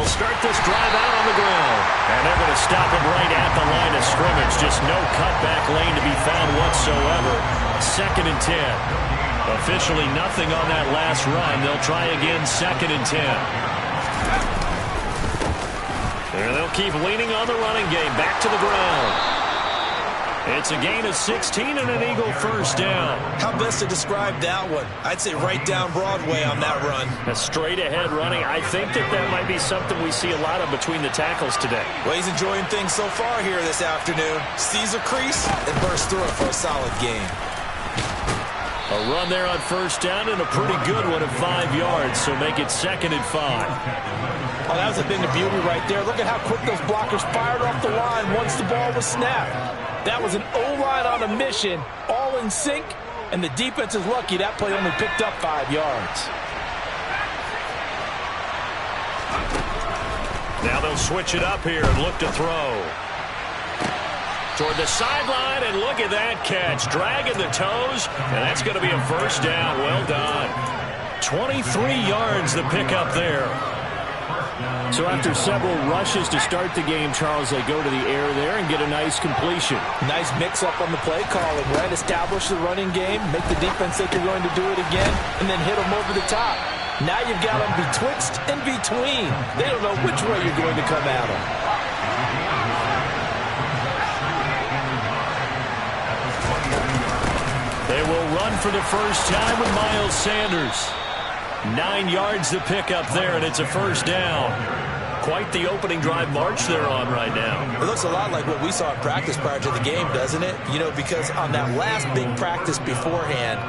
They'll start this drive out on the ground. And they're going to stop him right at the line of scrimmage. Just no cutback lane to be found whatsoever. 2nd and 10. Officially nothing on that last run. They'll try again 2nd and 10. And they'll keep leaning on the running game. Back to the ground. It's a gain of 16 and an Eagle first down. How best to describe that one? I'd say right down Broadway on that run. A straight ahead running. I think that might be something we see a lot of between the tackles today. Well, he's enjoying things so far here this afternoon. Sees a crease and bursts through it for a solid gain. A run there on first down and a pretty good one at 5 yards, so make it 2nd and 5. Oh, that was a thing of beauty right there. Look at how quick those blockers fired off the line once the ball was snapped. That was an O-line on a mission, all in sync, and the defense is lucky that play only picked up 5 yards. Now they'll switch it up here and look to throw. Toward the sideline, and look at that catch. Dragging the toes, and that's going to be a first down. Well done. 23 yards the pickup there. So after several rushes to start the game, Charles, they go to the air there and get a nice completion. Nice mix-up on the play calling, right? Establish the running game, make the defense think you're going to do it again, and then hit them over the top. Now you've got them betwixt and between. They don't know which way you're going to come at them. They will run for the first time with Miles Sanders. 9 yards to pick up there, and it's a first down. Quite the opening drive march they're on right now. It looks a lot like what we saw in practice prior to the game, doesn't it? You know, because on that last big practice beforehand,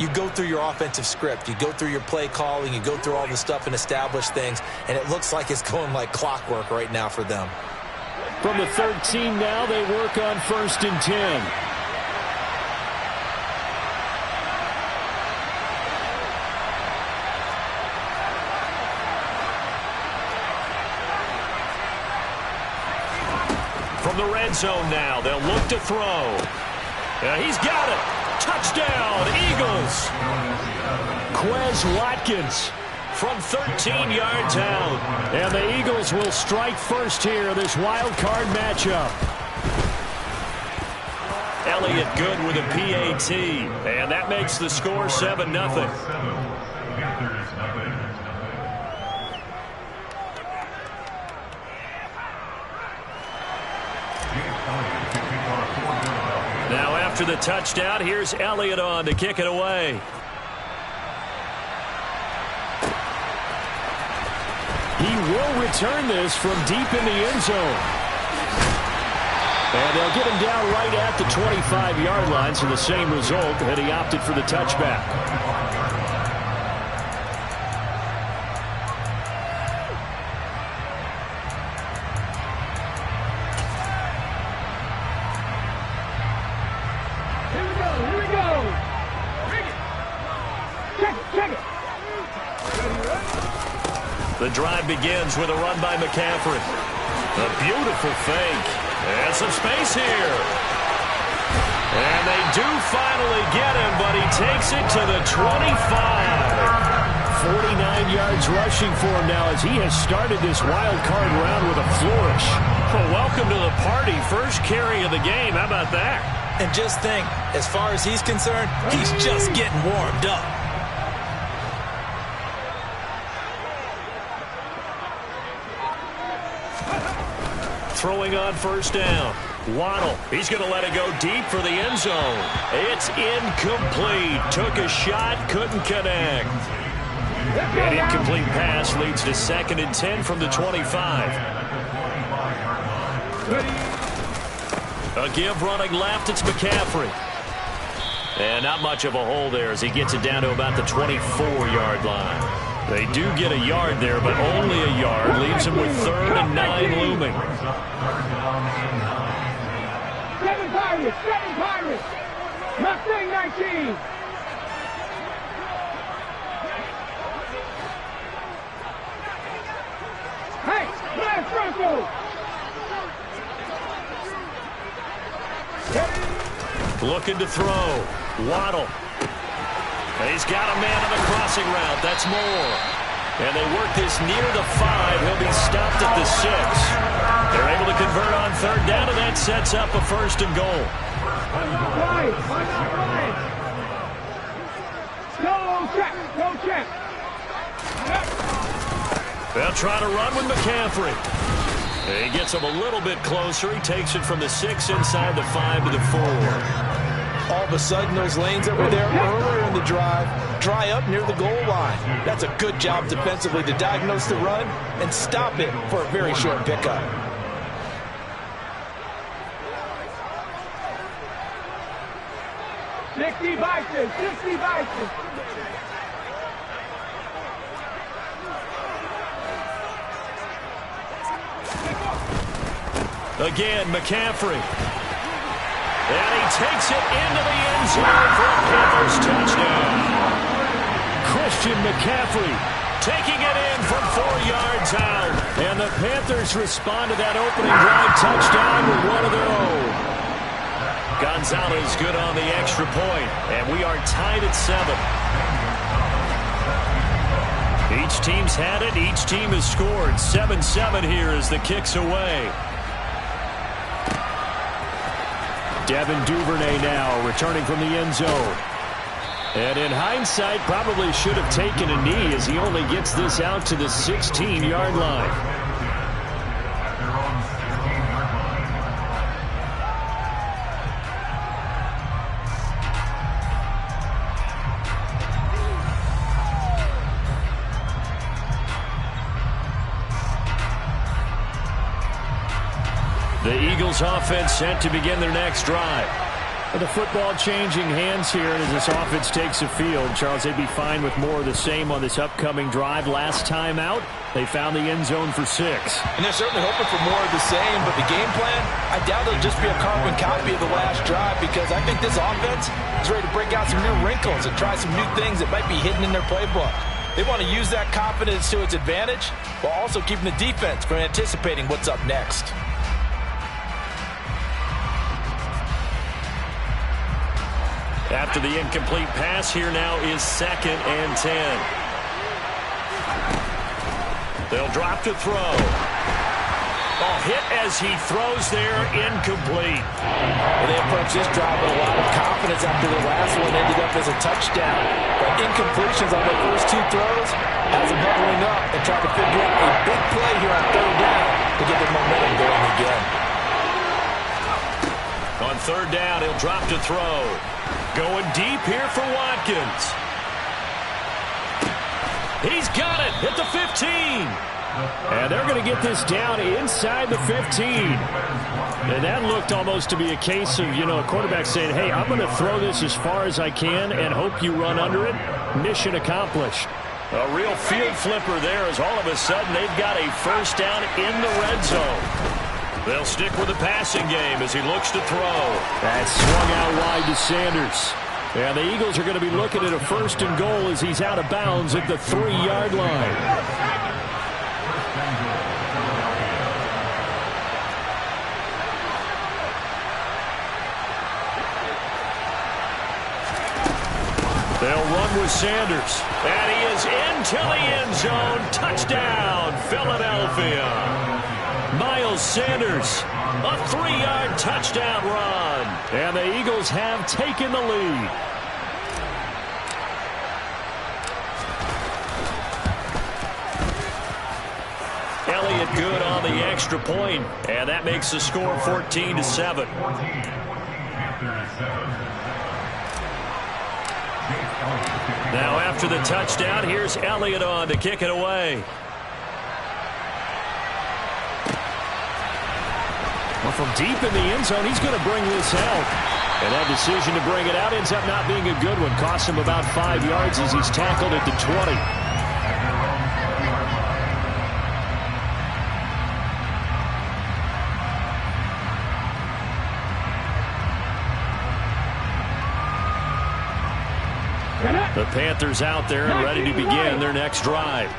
you go through your offensive script. You go through your play calling. You go through all the stuff and establish things, and it looks like it's going like clockwork right now for them. From the 13 now, they work on 1st and 10. From the red zone now, they'll look to throw. He's got it. Touchdown, Eagles. Quez Watkins from 13 yards out. And the Eagles will strike first here in this wild card matchup. Elliott good with a PAT. And that makes the score 7-0. Now after the touchdown, here's Elliott on to kick it away. He will return this from deep in the end zone. And they'll get him down right at the 25-yard line, so the same result, and he opted for the touchback. The drive begins with a run by McCaffrey. A beautiful fake. And some space here. And they do finally get him, but he takes it to the 25. 49 yards rushing for him now as he has started this wild card round with a flourish. Well, welcome to the party. First carry of the game. How about that? And just think, as far as he's concerned, he's just getting warmed up. Throwing on first down. Waddle. He's going to let it go deep for the end zone. It's incomplete. Took a shot, couldn't connect. An incomplete pass leads to 2nd and 10 from the 25. A give running left. It's McCaffrey. And not much of a hole there as he gets it down to about the 24-yard line. They do get a yard there, but only a yard. Leaves him with 3rd and 9 looming. 7 Pirates. Mustang 19. Hey, Blast Russell. Looking to throw. Waddle. He's got a man on the crossing route. That's Moore. And they work this near the 5. He'll be stopped at the 6. They're able to convert on third down, and that sets up a first and goal. No check. They'll try to run with McCaffrey. He gets him a little bit closer. He takes it from the 6 inside the 5 to the 4. All of a sudden, those lanes that were there earlier in the drive dry up near the goal line. That's a good job defensively to diagnose the run and stop it for a very short pickup. Sixty Bison. Again, McCaffrey. And he takes it into the end zone for a Panthers touchdown. Christian McCaffrey taking it in from 4 yards out. And the Panthers respond to that opening drive touchdown with one of their own. Gonzalez good on the extra point, and we are tied at 7. Each team's had it. Each team has scored. 7-7 here as the kick's away. Devin Duvernay now returning from the end zone. And in hindsight, probably should have taken a knee as he only gets this out to the 16-yard line. The Eagles offense set to begin their next drive. The football changing hands here as this offense takes the field. Charles, they'd be fine with more of the same on this upcoming drive. Last time out, they found the end zone for 6. And they're certainly hoping for more of the same, but the game plan, I doubt it'll just be a carbon copy of the last drive because I think this offense is ready to break out some new wrinkles and try some new things that might be hidden in their playbook. They want to use that confidence to its advantage while also keeping the defense from anticipating what's up next. After the incomplete pass, here now is 2nd and 10. They'll drop to throw. Oh, hit as he throws there, incomplete. And they approach this drive with a lot of confidence after the last one ended up as a touchdown. But incompletions on their first 2 throws has them huddling up and trying to figure out a big play here on third down to get their momentum going again. On third down, he'll drop to throw. Going deep here for Watkins. He's got it at the 15. And they're going to get this down inside the 15. And that looked almost to be a case of, a quarterback saying, hey, I'm going to throw this as far as I can and hope you run under it. Mission accomplished. A real field flipper there as all of a sudden they've got a first down in the red zone. They'll stick with the passing game as he looks to throw. That swung out wide to Sanders. And the Eagles are going to be looking at a first and goal as he's out of bounds at the 3-yard line. They'll run with Sanders. And he is into the end zone. Touchdown, Philadelphia. Miles Sanders, a 3-yard touchdown run. And the Eagles have taken the lead. Elliott good on the extra point, and that makes the score 14-7. Now after the touchdown, here's Elliott on to kick it away. Well, from deep in the end zone, he's going to bring this out. And that decision to bring it out ends up not being a good one. Costs him about 5 yards as he's tackled at the 20. The Panthers out there and ready to begin their next drive.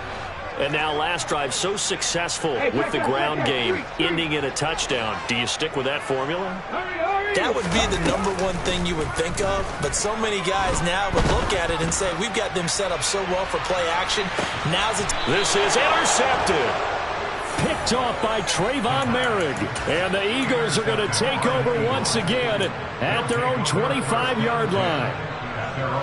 And now last drive so successful with the ground game, ending in a touchdown. Do you stick with that formula? Hurry, hurry! That would be the #1 thing you would think of, but so many guys now would look at it and say, we've got them set up so well for play action. Now's the time. This is intercepted. Picked off by Trayvon Merrick. And the Eagles are going to take over once again at their own 25-yard line.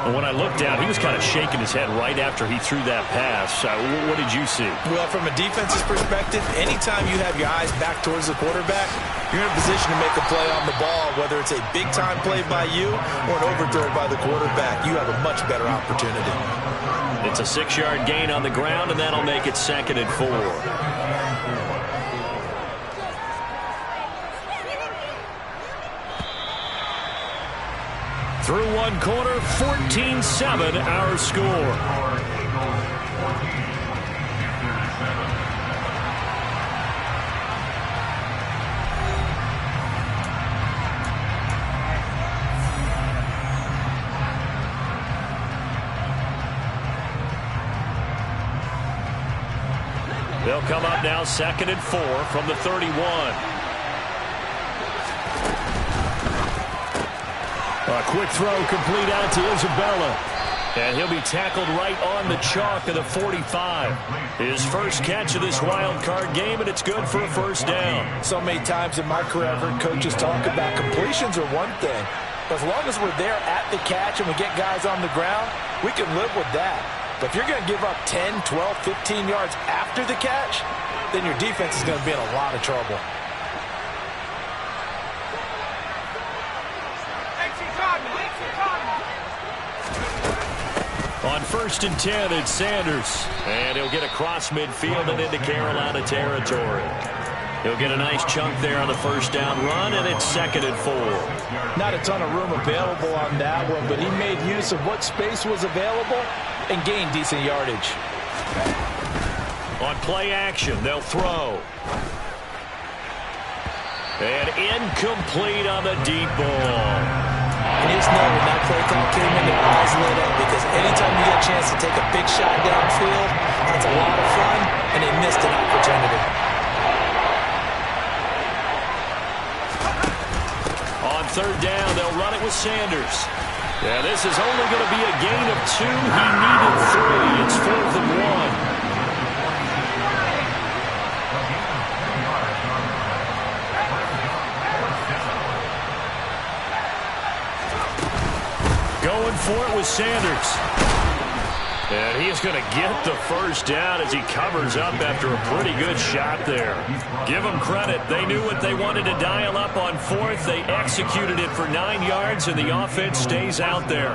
And when I looked down, he was kind of shaking his head right after he threw that pass. What did you see? Well, from a defense's perspective, anytime you have your eyes back towards the quarterback, you're in a position to make a play on the ball, whether it's a big-time play by you or an overthrow by the quarterback. You have a much better opportunity. It's a 6-yard gain on the ground, and that'll make it 2nd and 4. Through one quarter, 14-7 our score. They'll come up now 2nd and 4 from the 31. A quick throw complete out to Isabella. And he'll be tackled right on the chalk of the 45. His first catch of this wild card game, and it's good for a first down. So many times in my career, I've heard coaches talk about completions are one thing. But as long as we're there at the catch and we get guys on the ground, we can live with that. But if you're going to give up 10, 12, 15 yards after the catch, then your defense is going to be in a lot of trouble. On 1st and 10, it's Sanders. And he'll get across midfield and into Carolina territory. He'll get a nice chunk there on the first down run, and it's 2nd and 4. Not a ton of room available on that one, but he made use of what space was available and gained decent yardage. On play action, they'll throw. And incomplete on the deep ball. And you just know when that play call came in, their eyes lit up, because anytime you get a chance to take a big shot downfield, that's a lot of fun, and they missed an opportunity. On 3rd down, they'll run it with Sanders. Yeah, this is only going to be a gain of 2. He needed 3. It's 4th and 1. Going for it with Sanders. And he's going to get the first down as he covers up after a pretty good shot there. Give them credit. They knew what they wanted to dial up on 4th. They executed it for 9 yards, and the offense stays out there.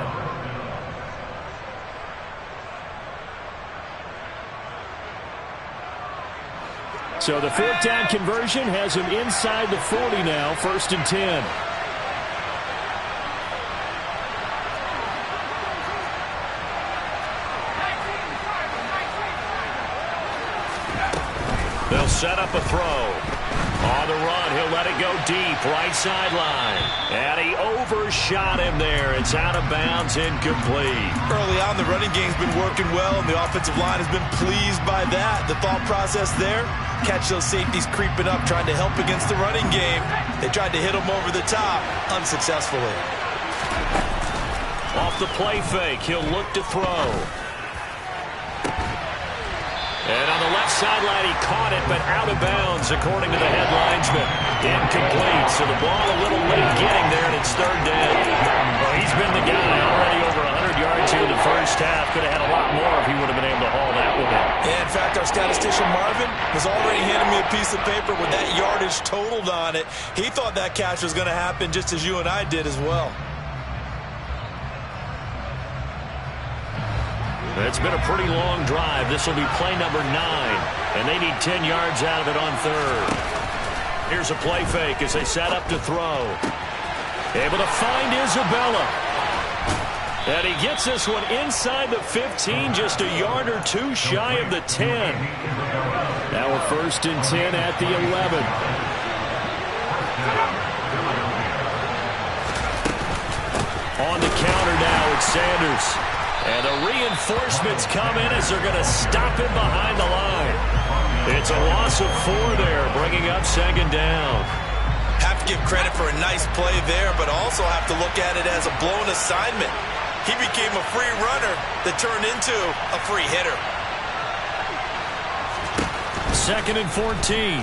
So the 4th down conversion has him inside the 40 now, 1st and 10. They'll set up a throw. On the run, he'll let it go deep, right sideline. And he overshot him there. It's out of bounds, incomplete. Early on, the running game's been working well, and the offensive line has been pleased by that. The thought process there, catch those safeties creeping up, trying to help against the running game. They tried to hit him over the top, unsuccessfully. Off the play fake, he'll look to throw. And on the left sideline, he caught it, but out of bounds, according to the head linesman. Incomplete, so the ball a little late getting there, and it's 3rd down. Well, he's been the guy already over 100 yards here in the first half. Could have had a lot more if he would have been able to haul that one in. Yeah, in fact, our statistician Marvin was already handing me a piece of paper with that yardage totaled on it. He thought that catch was going to happen just as you and I did as well. It's been a pretty long drive. This will be play number 9, and they need 10 yards out of it on 3rd. Here's a play fake as they set up to throw. Able to find Isabella. And he gets this one inside the 15, just a yard or 2 shy of the 10. Now a 1st and 10 at the 11. On the counter now, it's Sanders. And the reinforcements come in as they're going to stop him behind the line. It's a loss of 4 there, bringing up 2nd down. Have give credit for a nice play there, but also have to look at it as a blown assignment. He became a free runner that turned into a free hitter. 2nd and 14.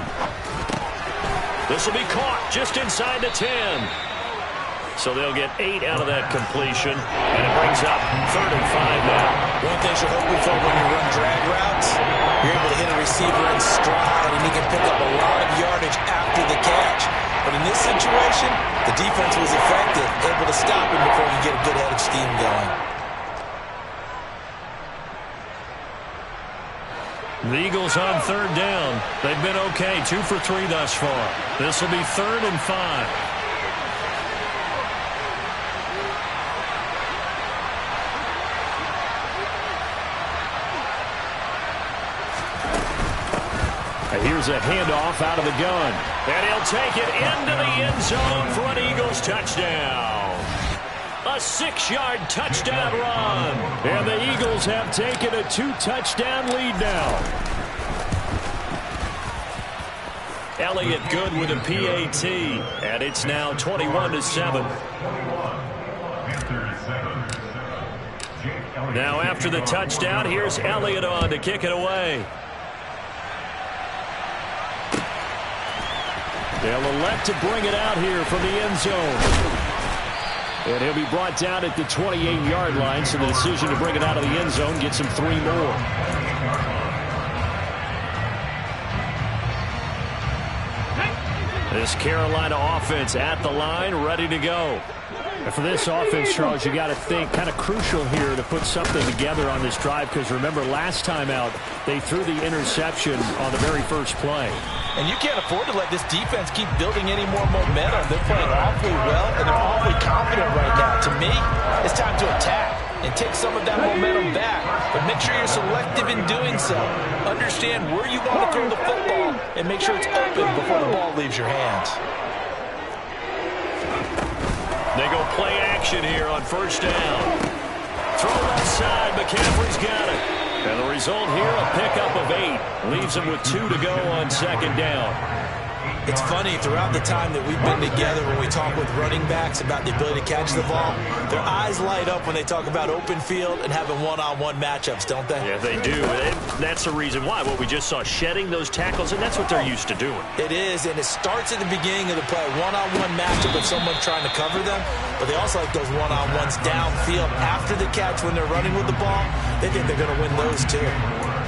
This will be caught just inside the 10. So they'll get 8 out of that completion, and it brings up 3rd and 5 now. One thing you're hoping for when you run drag routes, you're able to hit a receiver in stride, and he can pick up a lot of yardage after the catch. But in this situation, the defense was effective, able to stop him before he get a good head of steam going. The Eagles on 3rd down. They've been okay, 2 for 3 thus far. This will be 3rd and 5. Here's a handoff out of the gun. And he'll take it into the end zone for an Eagles touchdown. A 6-yard touchdown run. And the Eagles have taken a 2-touchdown lead now. Elliott good with a PAT. And it's now 21-7. Now after the touchdown, here's Elliott on to kick it away. They'll elect to bring it out here from the end zone. And he'll be brought down at the 28-yard line, so the decision to bring it out of the end zone gets him 3 more. This Carolina offense at the line, ready to go. And for this offense, Charles, you got to think kind of crucial here to put something together on this drive, because remember last time out they threw the interception on the very first play. And you can't afford to let this defense keep building any more momentum. They're playing awfully well, and they're awfully confident right now. To me, it's time to attack and take some of that momentum back. But make sure you're selective in doing so. Understand where you want to throw the football and make sure it's open before the ball leaves your hands. They go play action here on 1st down. Throw left side. McCaffrey's got it. And the result here, a pickup of 8. Leaves them with 2 to go on 2nd down. It's funny, throughout the time that we've been together, when we talk with running backs about the ability to catch the ball, their eyes light up when they talk about open field and having one-on-one matchups, don't they? Yeah, they do. And that's the reason why. What we just saw, shedding those tackles, and that's what they're used to doing. It is, and it starts at the beginning of the play. One-on-one matchup with someone trying to cover them, but they also like those one-on-ones downfield after the catch when they're running with the ball. They think they're going to win those, too.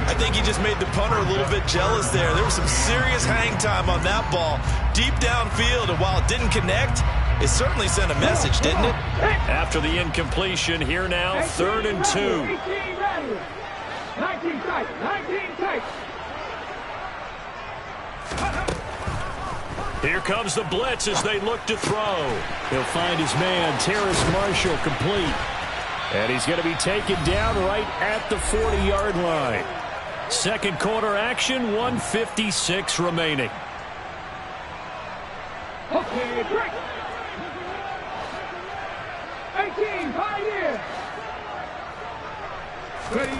I think he just made the punter a little bit jealous there. There was some serious hang time on that ball deep downfield, and while it didn't connect, it certainly sent a message, didn't it? After the incompletion, here now, 3rd and 2. 19 tight. Here comes the blitz as they look to throw. He'll find his man, Terrace Marshall, complete. And he's going to be taken down right at the 40-yard line. 2nd quarter action, 1:56 remaining. Okay, break. 18, pioneer. Ready.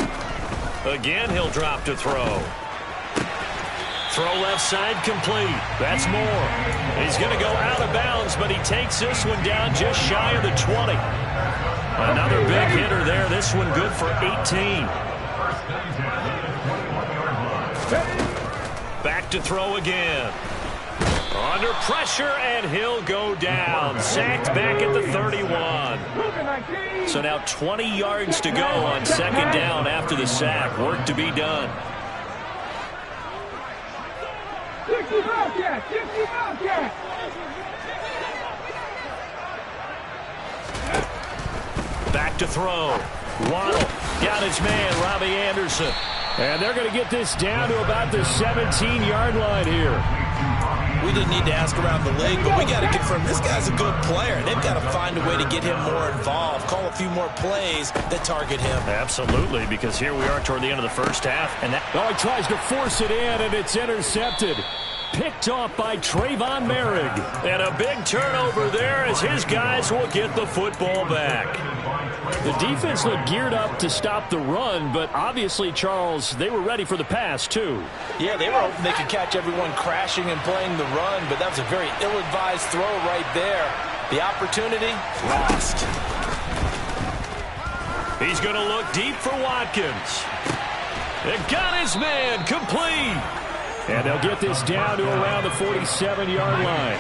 Again, he'll drop to throw. Throw left side complete. That's more. He's going to go out of bounds, but he takes this one down just shy of the 20. Another big hitter there. This one good for 18. Back to throw again. Under pressure, and he'll go down. Sacked back at the 31. So now 20 yards to go on 2nd down after the sack. Work to be done. 60 Bobcat. Back to throw. Waddle got his man, Robbie Anderson. And they're going to get this down to about the 17-yard line here. We didn't need to ask around the league, but we got to confirm this guy's a good player. They've got to find a way to get him more involved, call a few more plays that target him. Absolutely, because here we are toward the end of the first half. And that he tries to force it in, and it's intercepted. Picked off by Trayvon Merrick. And a big turnover there as his guys will get the football back. The defense looked geared up to stop the run, but obviously, Charles, they were ready for the pass, too. Yeah, they were hoping they could catch everyone crashing and playing the run, but that was a very ill-advised throw right there. The opportunity lost. He's going to look deep for Watkins. They got his man complete. And they'll get this down to around the 47-yard line.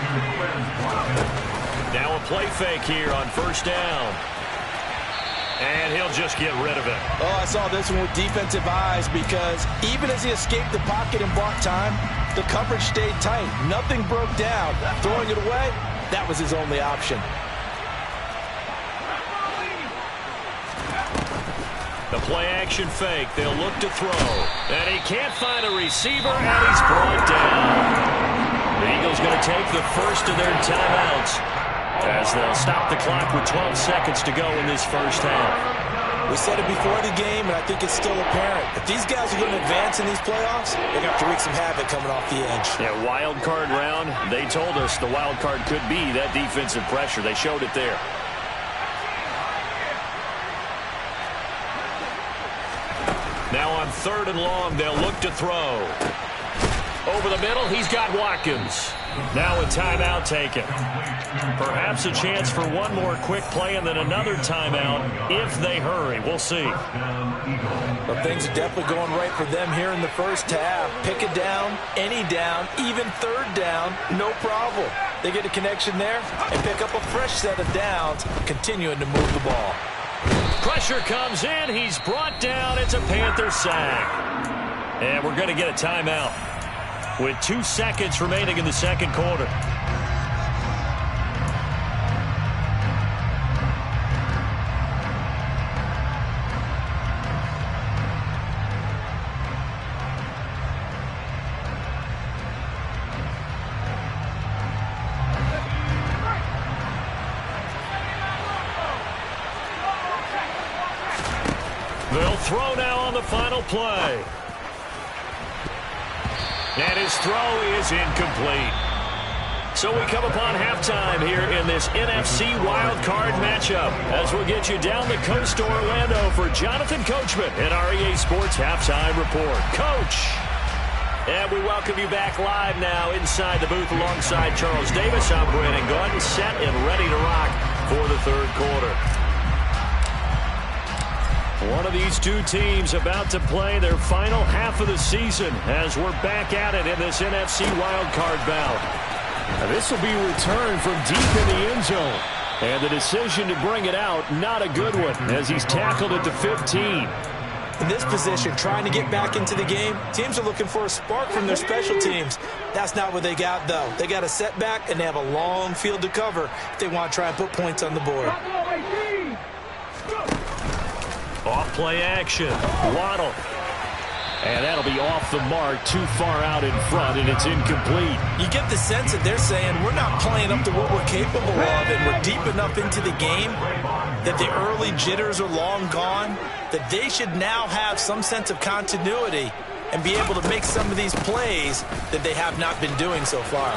Now a play fake here on first down. And he'll just get rid of it. Oh, I saw this one with defensive eyes because even as he escaped the pocket and bought time, the coverage stayed tight. Nothing broke down. Throwing it away, that was his only option. The play-action fake. They'll look to throw. And he can't find a receiver, and he's brought down. The Eagles going to take the first of their timeouts as they'll stop the clock with 12 seconds to go in this first half. We said it before the game, and I think it's still apparent. If these guys are going to advance in these playoffs, they're going to have to wreak some havoc coming off the edge. Yeah, wild card round. They told us the wild card could be that defensive pressure. They showed it there. Now on 3rd and long, they'll look to throw. Over the middle, he's got Watkins. Now a timeout taken. Perhaps a chance for one more quick play and then another timeout if they hurry. We'll see. Well, things are definitely going right for them here in the first half. Pick a down, any down, even 3rd down, no problem. They get a connection there and pick up a fresh set of downs, continuing to move the ball. Pressure comes in. He's brought down. It's a Panther sack. And we're going to get a timeout with 2 seconds remaining in the second quarter. They'll throw now on the final play. And his throw is incomplete. So we come upon halftime here in this NFC wildcard matchup as we'll get you down the coast to Orlando for Jonathan Coachman at our EA Sports Halftime Report. Coach! And we welcome you back live now inside the booth alongside Charles Davis. I'm Brandon Gordon, set and ready to rock for the third quarter. One of these two teams about to play their final half of the season as we're back at it in this NFC wildcard bout. Now this will be returned from deep in the end zone. And the decision to bring it out, not a good one, as he's tackled at the 15. In this position, trying to get back into the game, teams are looking for a spark from their special teams. That's not what they got, though. They got a setback, and they have a long field to cover if they want to try and put points on the board. Off play action. Waddle. And that'll be off the mark, too far out in front, and it's incomplete. You get the sense that they're saying we're not playing up to what we're capable of, and we're deep enough into the game that the early jitters are long gone, that they should now have some sense of continuity and be able to make some of these plays that they have not been doing so far.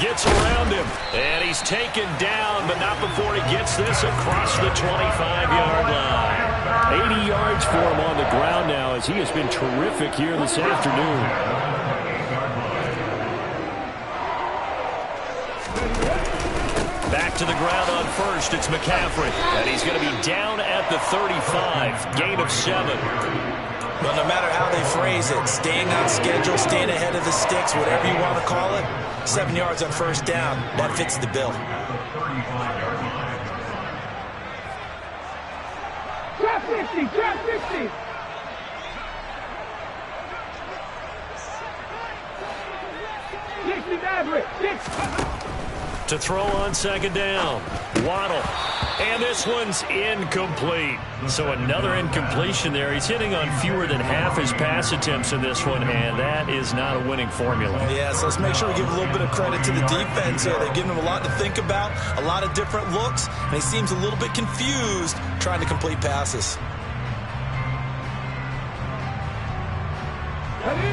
Gets around him, and he's taken down, but not before he gets this across the 25-yard line. 80 yards for him on the ground now as he has been terrific here this afternoon. Back to the ground on first, it's McCaffrey, and he's going to be down at the 35, gain of 7. Well, no matter how they phrase it, staying on schedule, staying ahead of the sticks, whatever you want to call it, 7 yards on first down, that fits the bill. Trap 60, trap 60. To throw on second down. Waddle. And this one's incomplete. So another incompletion there. He's hitting on fewer than half his pass attempts in this one, and that is not a winning formula. Yeah, so let's make sure we give a little bit of credit to the defense here. They've given him a lot to think about, a lot of different looks, and he seems a little bit confused trying to complete passes.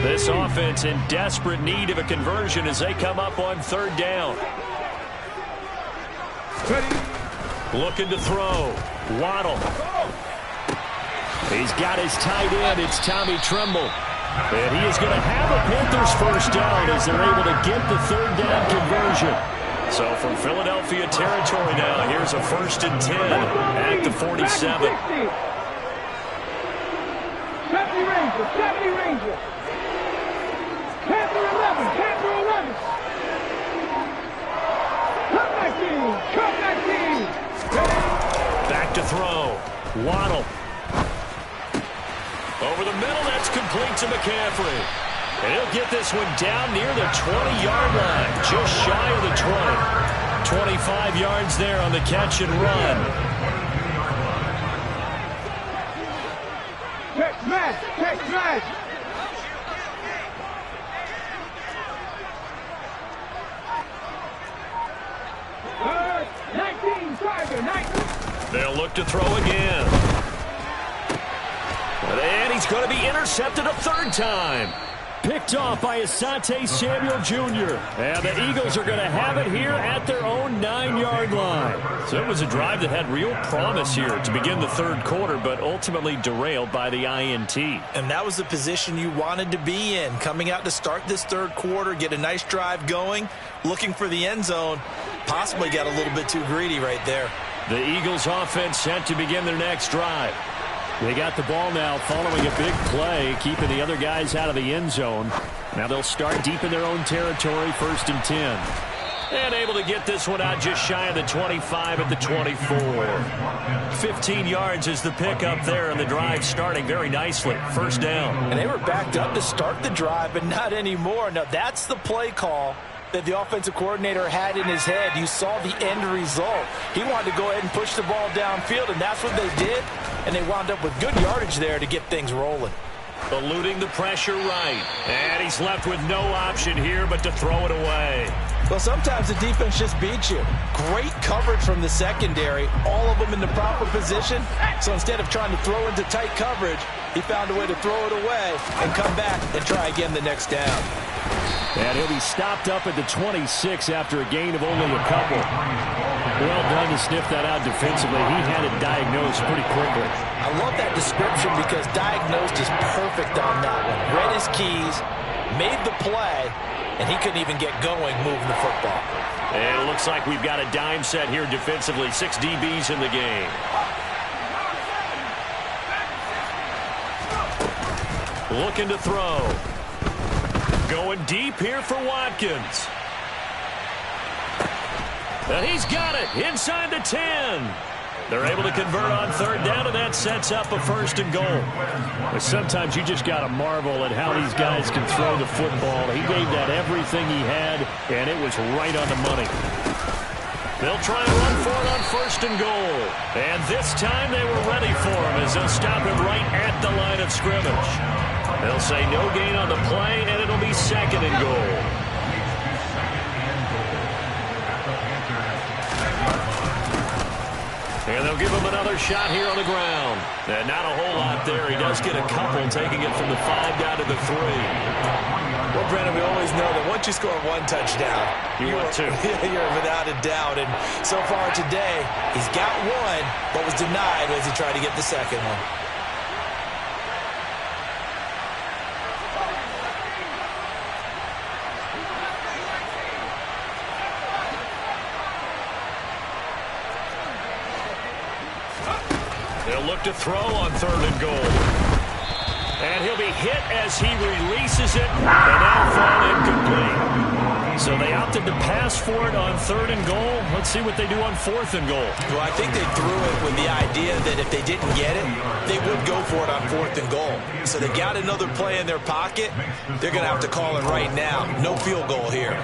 This offense in desperate need of a conversion as they come up on third down. Looking to throw. Waddle. He's got his tight end. It's Tommy Tremble. And he is going to have a Panthers first down as they're able to get the third down conversion. So from Philadelphia territory now, here's a 1st and 10 at the 47. 70 Rangers, 70 Rangers. Panther 11, Panther 11. Come back team, come back team. Back to throw. Waddle. Over the middle, that's complete to McCaffrey. And he'll get this one down near the 20-yard line, just shy of the 20. 25 yards there on the catch and run. Check smash, check smash. Third, 19, Tiger, 19. They'll look to throw again. And he's going to be intercepted a third time. Picked off by Asante Samuel Jr. And the Eagles are going to have it here at their own 9-yard line. So it was a drive that had real promise here to begin the third quarter, but ultimately derailed by the INT. And that was the position you wanted to be in. Coming out to start this third quarter, get a nice drive going, looking for the end zone. Possibly got a little bit too greedy right there. The Eagles offense set to begin their next drive. They got the ball now following a big play, keeping the other guys out of the end zone. Now they'll start deep in their own territory, 1st and 10. And able to get this one out just shy of the 25 at the 24. 15 yards is the pickup there, and the drive starting very nicely. First down. And they were backed up to start the drive, but not anymore. Now that's the play call that the offensive coordinator had in his head. You saw the end result. He wanted to go ahead and push the ball downfield, and that's what they did. And they wound up with good yardage there to get things rolling. Eluding the pressure right. And he's left with no option here but to throw it away. Well, sometimes the defense just beats you. Great coverage from the secondary. All of them in the proper position. So instead of trying to throw into tight coverage, he found a way to throw it away and come back and try again the next down. And he'll be stopped up at the 26 after a gain of only a couple. Well done to sniff that out defensively. He had it diagnosed pretty quickly. I love that description because diagnosed is perfect on that one. Read his keys, made the play, and he couldn't even get going moving the football. And it looks like we've got a dime set here defensively. 6 DBs in the game. Looking to throw. Going deep here for Watkins. And he's got it inside the 10. They're able to convert on third down, and that sets up a 1st and goal. But sometimes you just got to marvel at how these guys can throw the football. He gave that everything he had, and it was right on the money. They'll try and run for it on 1st and goal. And this time they were ready for him as they'll stop him right at the line of scrimmage. They'll say no gain on the play, and it'll be 2nd and goal. And they'll give him another shot here on the ground. And not a whole lot there. He does get a couple, taking it from the 5 down to the 3. Well, Brandon, we always know that once you score one touchdown, you're without a doubt. And so far today, he's got one, but was denied as he tried to get the second one. They'll look to throw on 3rd and goal. And he'll be hit as he releases it, and that'll fall incomplete. So they opted to pass for it on 3rd and goal. Let's see what they do on 4th and goal. Well, I think they threw it with the idea that if they didn't get it, they would go for it on 4th and goal. So they got another play in their pocket. They're going to have to call it right now. No field goal here.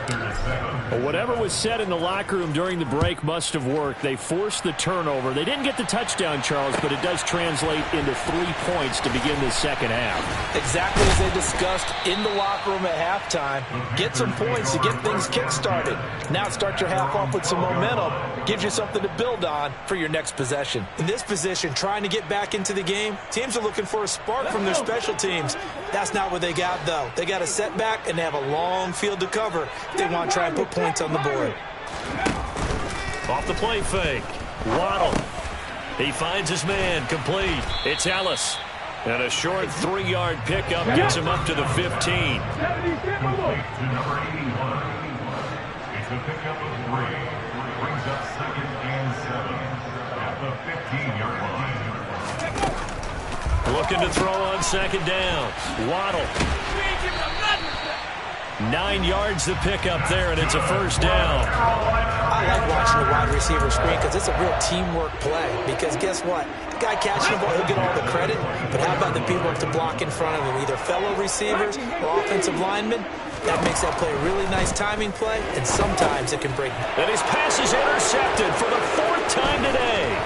Well, whatever was said in the locker room during the break must have worked. They forced the turnover. They didn't get the touchdown, Charles, but it does translate into 3 points to begin the second half. Exactly as they discussed in the locker room at halftime. Get some points to get things kick-started. Now start your half off with some momentum. Gives you something to build on for your next possession. In this position, trying to get back into the game, teams are looking for a spark from their special teams. That's not what they got, though. They got a setback, and they have a long field to cover if they want to try and put points on the board. Off the play fake. Waddle. He finds his man, complete. It's Ellis. And a short 3-yard pickup gets him up to the 15. 70, To number 81. It's a pickup of 3. Brings up 2nd and 7 at the 15-yard line. Looking to throw on 2nd down. Waddle. 9 yards the pickup there, and it's a 1st down. I like watching the wide receiver screen because it's a real teamwork play. Because guess what? The guy catching the ball, he'll get all the credit. But how about the people up to block in front of him, either fellow receivers or offensive linemen? That makes that play a really nice timing play, and sometimes it can break. And his pass is intercepted for the 4th time today.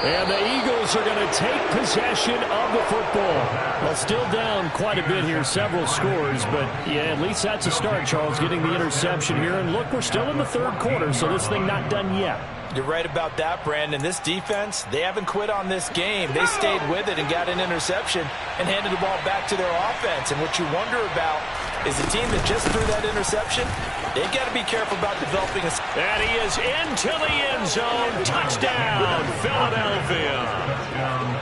And the Eagles are going to take possession of the football. Well, still down quite a bit here, several scores, but yeah, at least that's a start, Charles, getting the interception here. And look, we're still in the 3rd quarter, so this thing not done yet. You're right about that, Brandon. This defense, they haven't quit on this game. They stayed with it and got an interception and handed the ball back to their offense. And what you wonder about is the team that just threw that interception, they've got to be careful about developing a... And he is into the end zone. Touchdown, Philadelphia.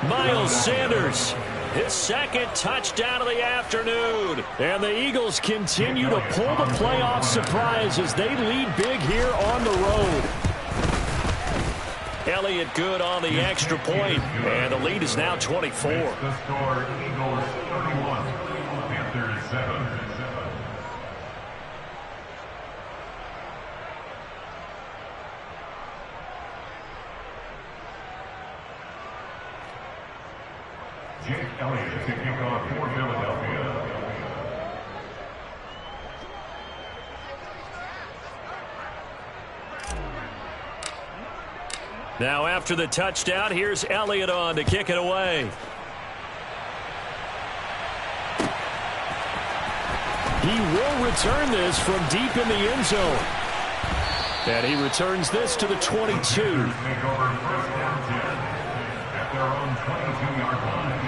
Miles Sanders, his 2nd touchdown of the afternoon. And the Eagles continue to pull the playoff surprise as they lead big here on the road. Elliott good on the extra point, and the lead is now 24. The score, Eagles 31, Panthers 7. Jake Elliott to kick off for Philadelphia. Now after the touchdown, here's Elliott on to kick it away. He will return this from deep in the end zone. And he returns this to the 22. Take over 1st down 10 at their own 22-yard line.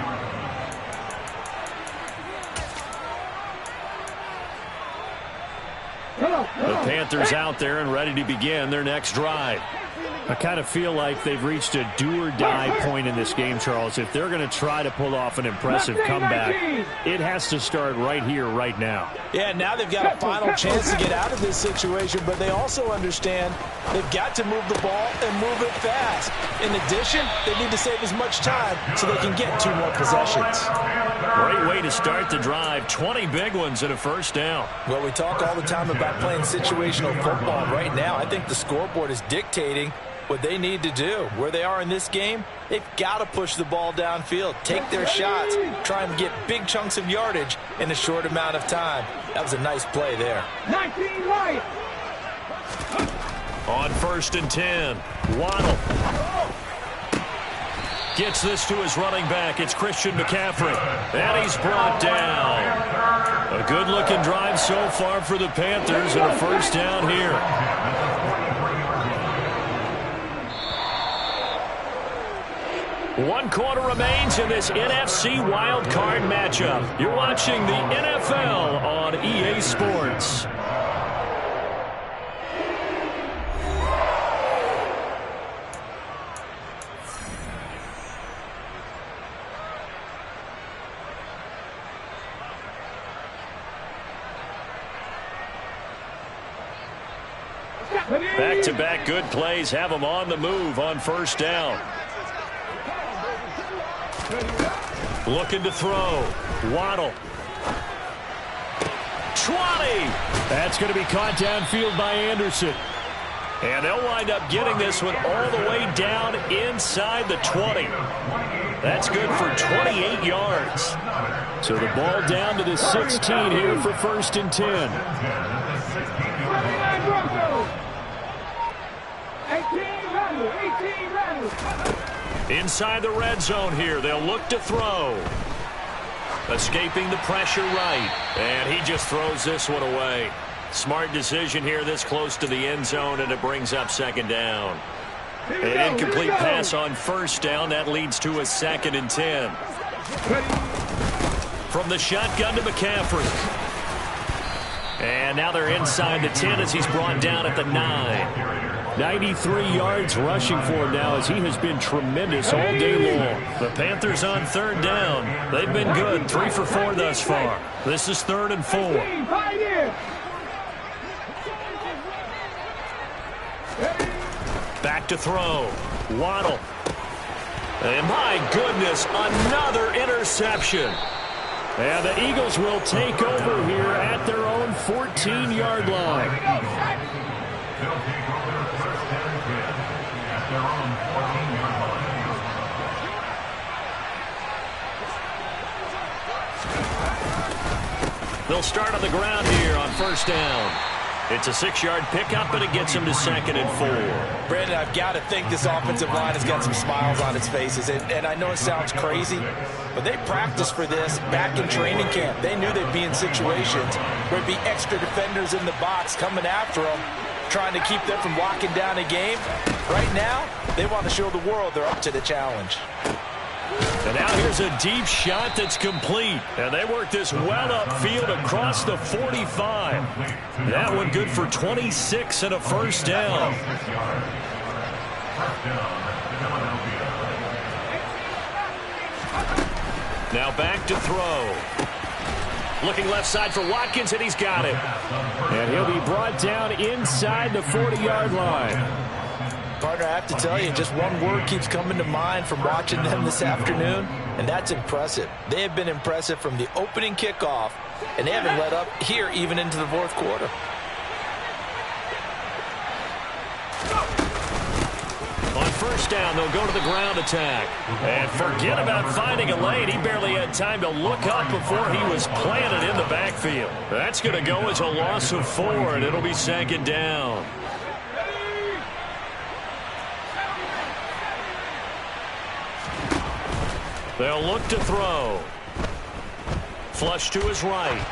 The Panthers out there and ready to begin their next drive. I kind of feel like they've reached a do-or-die point in this game, Charles. If they're going to try to pull off an impressive comeback, it has to start right here, right now. Yeah, now they've got a final chance to get out of this situation, but they also understand they've got to move the ball and move it fast. In addition, they need to save as much time so they can get 2 more possessions. Great way to start the drive. 20 big ones and a 1st down. Well, we talk all the time about playing situational football. Right now, I think the scoreboard is dictating what they need to do. Where they are in this game, they've got to push the ball downfield, take their shots, try and get big chunks of yardage in a short amount of time. That was a nice play there. 19 Lions. On 1st and 10, Waddle gets this to his running back. It's Christian McCaffrey, and he's brought down. A good-looking drive so far for the Panthers, and a 1st down here. 1 quarter remains in this NFC wildcard matchup. You're watching the NFL on EA Sports. Back-to-back good plays have them on the move on 1st down. Looking to throw. Waddle. 20. That's going to be caught downfield by Anderson. And they'll wind up getting this one all the way down inside the 20. That's good for 28 yards. So the ball down to the 16 here for 1st and 10. 18 Randall. Inside the red zone here, they'll look to throw. Escaping the pressure right, and he just throws this one away. Smart decision here this close to the end zone, and it brings up 2nd down. An incomplete pass on 1st down. That leads to a 2nd and 10. From the shotgun to McCaffrey. And now they're inside the 10 as he's brought down at the 9. 93 yards rushing for him now as he has been tremendous all day long. The Panthers on third down. They've been good, 3 for 4 thus far. This is 3rd and 4. Back to throw. Waddle. And my goodness, another interception. And the Eagles will take over here at their own 14-yard line. They'll take over first and 10 at their own 14-yard line. They'll start on the ground here on first down. It's a 6-yard pickup, and it gets him to 2nd and 4. Brandon, I've got to think this offensive line has got some smiles on its faces. And I know it sounds crazy, but they practiced for this back in training camp. They knew they'd be in situations where there'd be extra defenders in the box coming after them, trying to keep them from locking down a game. Right now, they want to show the world they're up to the challenge. And now here's a deep shot that's complete. And they work this well upfield across the 45. That one good for 26 and a first down. Now back to throw. Looking left side for Watkins, and he's got it. And he'll be brought down inside the 40-yard line. Partner, I have to tell you, just one word keeps coming to mind from watching them this afternoon, and that's impressive. They have been impressive from the opening kickoff, and they haven't let up here even into the 4th quarter. On first down, they'll go to the ground attack. And forget about finding a lane. He barely had time to look up before he was planted in the backfield. That's going to go as a loss of 4, and it'll be 2nd down. They'll look to throw. Flush to his right.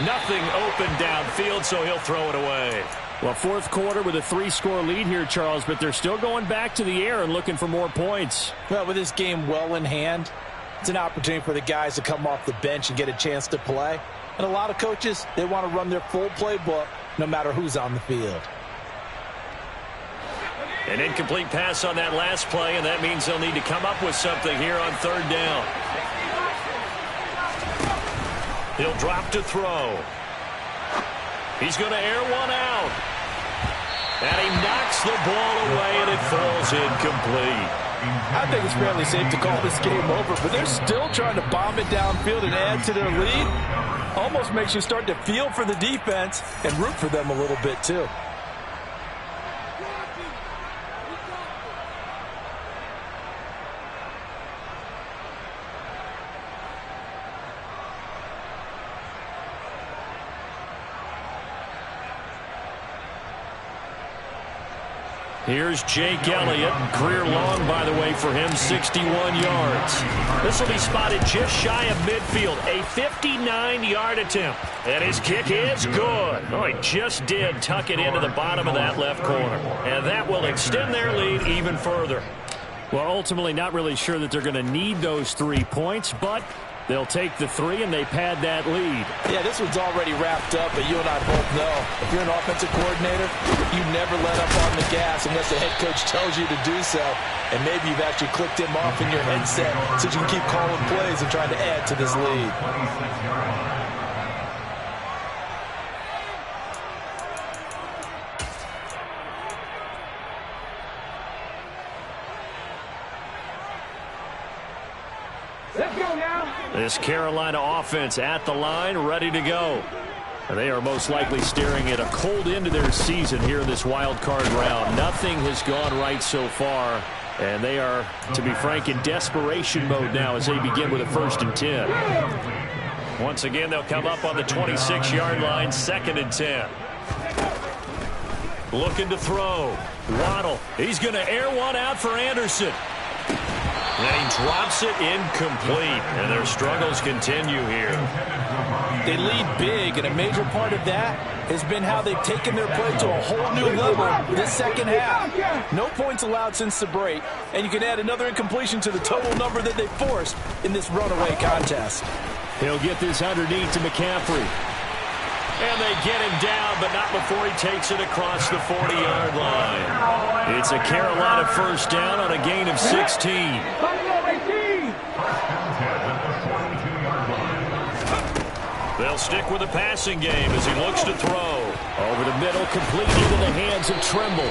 Nothing open downfield, so he'll throw it away. Well, 4th quarter with a 3-score lead here, Charles, but they're still going back to the air and looking for more points. Well, with this game well in hand, it's an opportunity for the guys to come off the bench and get a chance to play. And a lot of coaches, they want to run their full playbook no matter who's on the field. An incomplete pass on that last play, and that means they'll need to come up with something here on 3rd down. He'll drop to throw. He's going to air one out. And he knocks the ball away, and it falls incomplete. I think it's fairly safe to call this game over, but they're still trying to bomb it downfield and add to their lead. Almost makes you start to feel for the defense and root for them a little bit, too. Here's Jake Elliott. Career long, by the way, for him, 61 yards. This will be spotted just shy of midfield. A 59-yard attempt. And his kick is good. Oh, he just did tuck it into the bottom of that left corner. And that will extend their lead even further. Well, ultimately, not really sure that they're going to need those 3 points, but they'll take the 3 and they pad that lead. Yeah, this one's already wrapped up, but you and I both know if you're an offensive coordinator, you never let up on the gas unless the head coach tells you to do so. And maybe you've actually clicked him off in your headset so you can keep calling plays and trying to add to this lead. Let's go now. This Carolina offense at the line, ready to go. And they are most likely staring at a cold end to their season here in this wild card round. Nothing has gone right so far, and they are, to be frank, in desperation mode now as they begin with a 1st and 10. Once again, they'll come up on the 26-yard line, 2nd and 10. Looking to throw. Waddle. He's going to air one out for Anderson. And he drops it incomplete, and their struggles continue here. They lead big, and a major part of that has been how they've taken their play to a whole new level this second half. No points allowed since the break, and you can add another incompletion to the total number that they forced in this runaway contest. He'll get this underneath to McCaffrey. And they get him down, but not before he takes it across the 40-yard line. It's a Carolina first down on a gain of 16. They'll stick with the passing game as he looks to throw. Over the middle, complete into the hands of Trimble.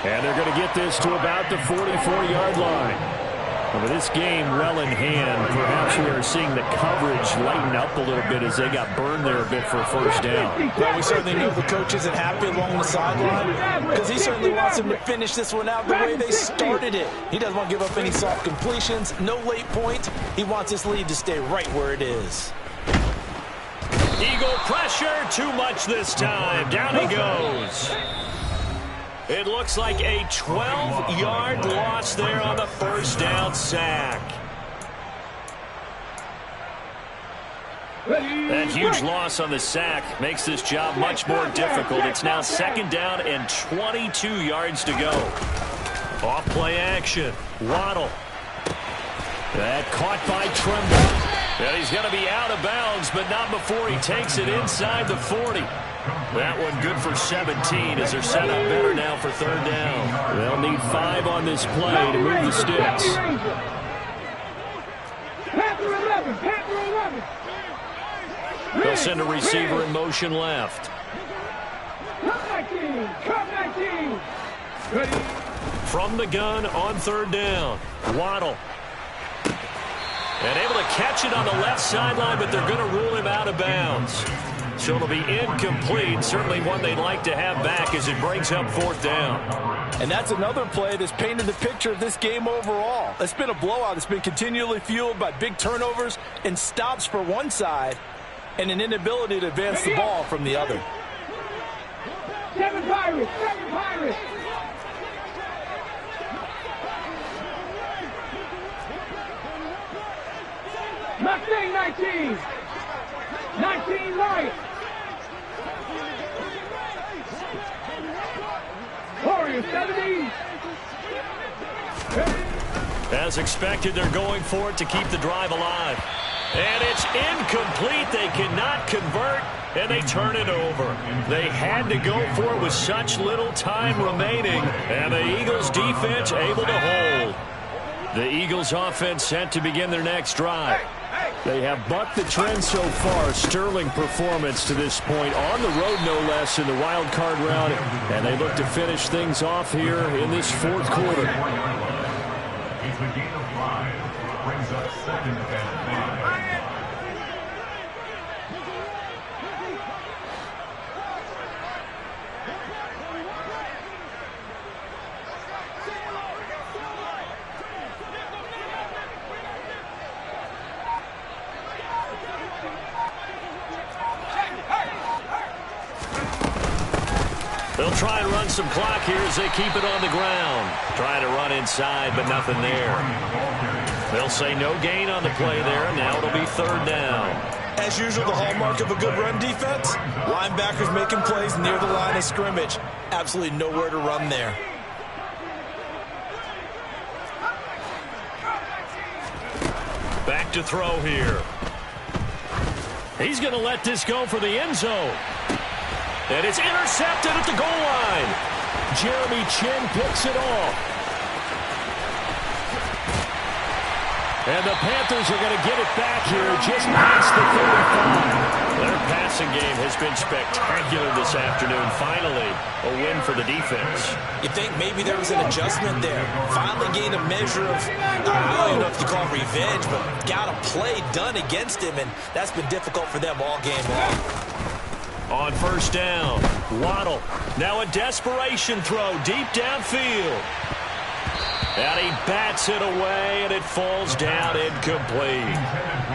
And they're going to get this to about the 44-yard line. With this game well in hand, perhaps we are seeing the coverage lighten up a little bit as they got burned there a bit for a first down. Well, we certainly know the coach isn't happy along the sideline because he certainly wants them to finish this one out the way they started it. He doesn't want to give up any soft completions, no late points. He wants this lead to stay right where it is. Eagle pressure, too much this time. Down he goes. It looks like a 12-yard loss there on the first down sack. That huge loss on the sack makes this job much more difficult. It's now second down and 22 yards to go. Off play action. Waddle. That caught by Trimble. And he's going to be out of bounds, but not before he takes it inside the 40. That one good for 17 as they're set up better now for third down. They'll need 5 on this play to move the sticks. They'll send a receiver in motion left. From the gun on third down. Waddle. And able to catch it on the left sideline, but they're going to rule him out of bounds. So it'll be incomplete. Certainly one they'd like to have back as it brings up fourth down. And that's another play that's painted the picture of this game overall. It's been a blowout. It's been continually fueled by big turnovers and stops for one side and an inability to advance the ball from the other. Seven Pirates! Seven Pirates! Mustang 19! 19 right! Warriors 70! As expected, they're going for it to keep the drive alive. And it's incomplete. They cannot convert, and they turn it over. They had to go for it with such little time remaining, and the Eagles' defense able to hold. The Eagles' offense set to begin their next drive. They have bucked the trend so far. Sterling performance to this point, on the road no less in the wild card round, and they look to finish things off here in this fourth quarter. It's a gain of 5. Brings up second and 5. They'll try and run some clock here as they keep it on the ground. Trying to run inside, but nothing there. They'll say no gain on the play there, and now it'll be third down. As usual, the hallmark of a good run defense, linebackers making plays near the line of scrimmage. Absolutely nowhere to run there. Back to throw here. He's going to let this go for the end zone. And it's intercepted at the goal line. Jeremy Chin picks it off. And the Panthers are going to get it back here just past the 35. Their passing game has been spectacular this afternoon. Finally, a win for the defense. You think maybe there was an adjustment there. Finally gained a measure of, I don't even know if you call it revenge, but got a play done against him, and that's been difficult for them all game long. On first down, Waddle. Now a desperation throw deep downfield. And he bats it away, and it falls down incomplete.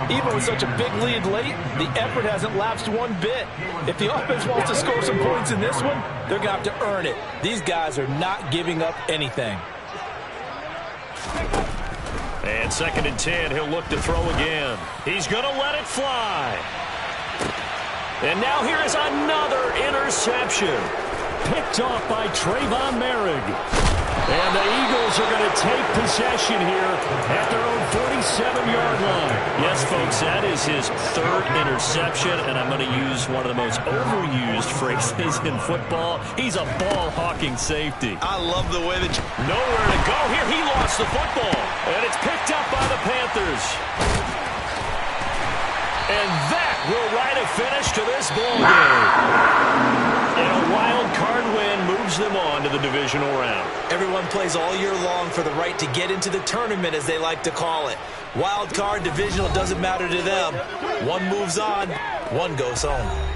Even with such a big lead late, the effort hasn't lapsed one bit. If the offense wants to score some points in this one, they're going to have to earn it. These guys are not giving up anything. And second and 10, he'll look to throw again. He's going to let it fly. And now here is another interception. Picked off by Trayvon Merrick. And the Eagles are going to take possession here at their own 40. 27-yard line. Yes, folks, that is his third interception, and I'm going to use one of the most overused phrases in football. He's a ball-hawking safety. I love the way that nowhere to go here. He lost the football, and it's picked up by the Panthers. And that will write a finish to this ball game. And a wild card win moves them on to the divisional round. Everyone plays all year long for the right to get into the tournament, as they like to call it. Wild card, divisional, doesn't matter to them. One moves on, one goes home.